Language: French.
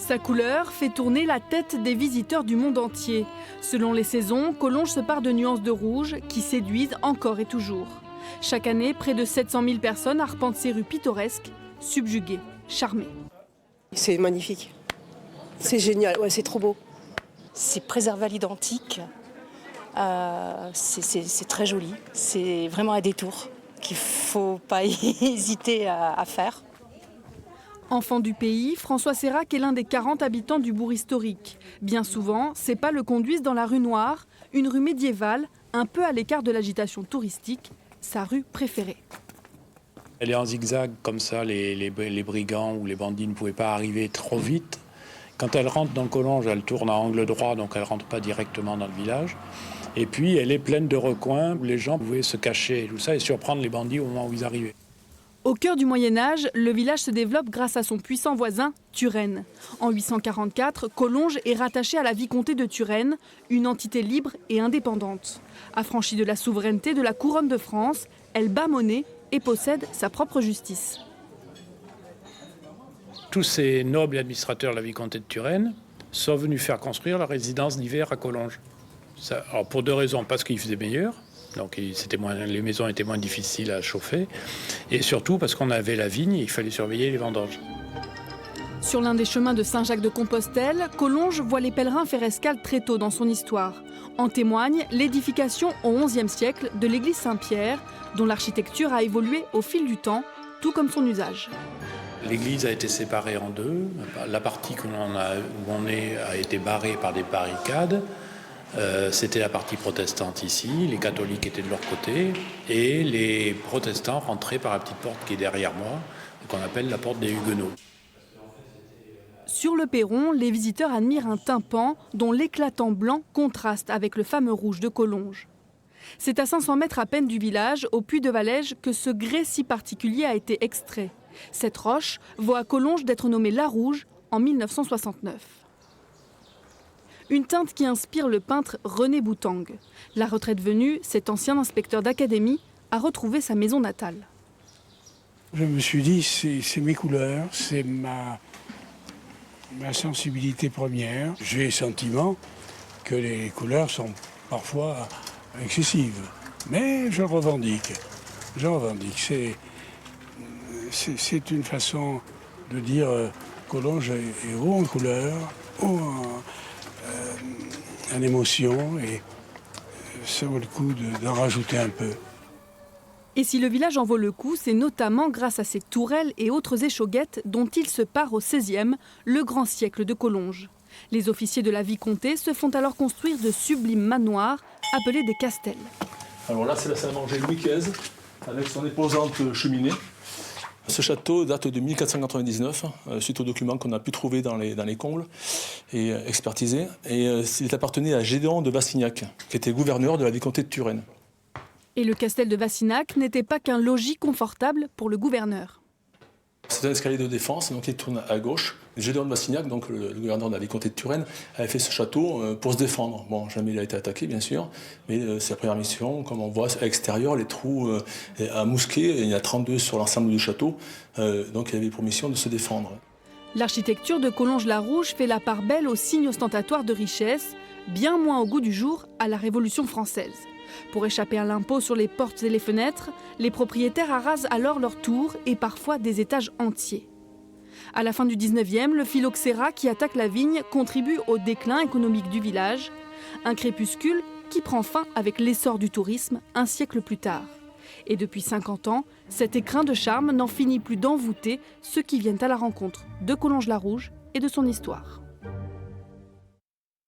Sa couleur fait tourner la tête des visiteurs du monde entier. Selon les saisons, Collonges se pare de nuances de rouge qui séduisent encore et toujours. Chaque année, près de 700 000 personnes arpentent ces rues pittoresques, subjuguées, charmées. C'est magnifique. C'est génial, ouais, c'est trop beau. C'est préservé à l'identique. C'est très joli. C'est vraiment un détour qu'il ne faut pas hésiter à faire. Enfant du pays, François Sérac est l'un des 40 habitants du bourg historique. Bien souvent, ses pas le conduisent dans la rue Noire, une rue médiévale, un peu à l'écart de l'agitation touristique, sa rue préférée. Elle est en zigzag, comme ça les brigands ou les bandits ne pouvaient pas arriver trop vite. Quand elle rentre dans Collonges, elle tourne à angle droit, donc elle ne rentre pas directement dans le village. Et puis elle est pleine de recoins où les gens pouvaient se cacher tout ça, et surprendre les bandits au moment où ils arrivaient. Au cœur du Moyen-Âge, le village se développe grâce à son puissant voisin, Turenne. En 844, Collonges est rattachée à la vicomté de Turenne, une entité libre et indépendante. Affranchie de la souveraineté de la couronne de France, elle bat monnaie et possède sa propre justice. Tous ces nobles administrateurs de la vicomté de Turenne sont venus faire construire la résidence d'hiver à Collonges. Alors pour deux raisons, parce qu'il faisait meilleur. Donc les maisons étaient moins difficiles à chauffer. Et surtout parce qu'on avait la vigne et il fallait surveiller les vendanges. Sur l'un des chemins de Saint-Jacques-de-Compostelle, Collonges voit les pèlerins faire escale très tôt dans son histoire. En témoigne l'édification au XIe siècle de l'église Saint-Pierre, dont l'architecture a évolué au fil du temps, tout comme son usage. L'église a été séparée en deux. La partie où on est a été barrée par des barricades. C'était la partie protestante ici, les catholiques étaient de leur côté et les protestants rentraient par la petite porte qui est derrière moi, qu'on appelle la porte des Huguenots. Sur le perron, les visiteurs admirent un tympan dont l'éclatant blanc contraste avec le fameux rouge de Collonges. C'est à 500 mètres à peine du village, au puits de Valège, que ce grès si particulier a été extrait. Cette roche vaut à Collonges d'être nommée la Rouge en 1969. Une teinte qui inspire le peintre René Boutang. La retraite venue, cet ancien inspecteur d'académie a retrouvé sa maison natale. Je me suis dit, c'est mes couleurs, c'est ma sensibilité première. J'ai le sentiment que les couleurs sont parfois excessives, mais je revendique. C'est une façon de dire Collonges est haut en couleurs, haut en émotion, et ça vaut le coup d'en rajouter un peu. Et si le village en vaut le coup, c'est notamment grâce à ses tourelles et autres échauguettes dont il se pare au XVIe, le grand siècle de Collonges. Les officiers de la vicomté se font alors construire de sublimes manoirs appelés des castels. Alors là, c'est la salle à manger Louis XV, avec son imposante cheminée. Ce château date de 1499, suite aux documents qu'on a pu trouver dans les combles et expertisés. Et il appartenait à Gédéon de Vassignac, qui était gouverneur de la vicomté de Turenne. Et le castel de Vassignac n'était pas qu'un logis confortable pour le gouverneur. C'est un escalier de défense, donc il tourne à gauche. Gédéon de Vassignac, donc le gouverneur de la vicomté de Turenne, avait fait ce château pour se défendre. Bon, jamais il a été attaqué, bien sûr, mais c'est la première mission. Comme on voit à l'extérieur, les trous à mousquet, il y en a 32 sur l'ensemble du château, donc il avait pour mission de se défendre. L'architecture de Collonges-la-Rouge fait la part belle aux signes ostentatoires de richesse, bien moins au goût du jour à la Révolution française. Pour échapper à l'impôt sur les portes et les fenêtres, les propriétaires arasent alors leurs tours et parfois des étages entiers. À la fin du 19e, le phylloxéra qui attaque la vigne contribue au déclin économique du village, un crépuscule qui prend fin avec l'essor du tourisme un siècle plus tard. Et depuis 50 ans, cet écrin de charme n'en finit plus d'envoûter ceux qui viennent à la rencontre de Collonges-la-Rouge et de son histoire.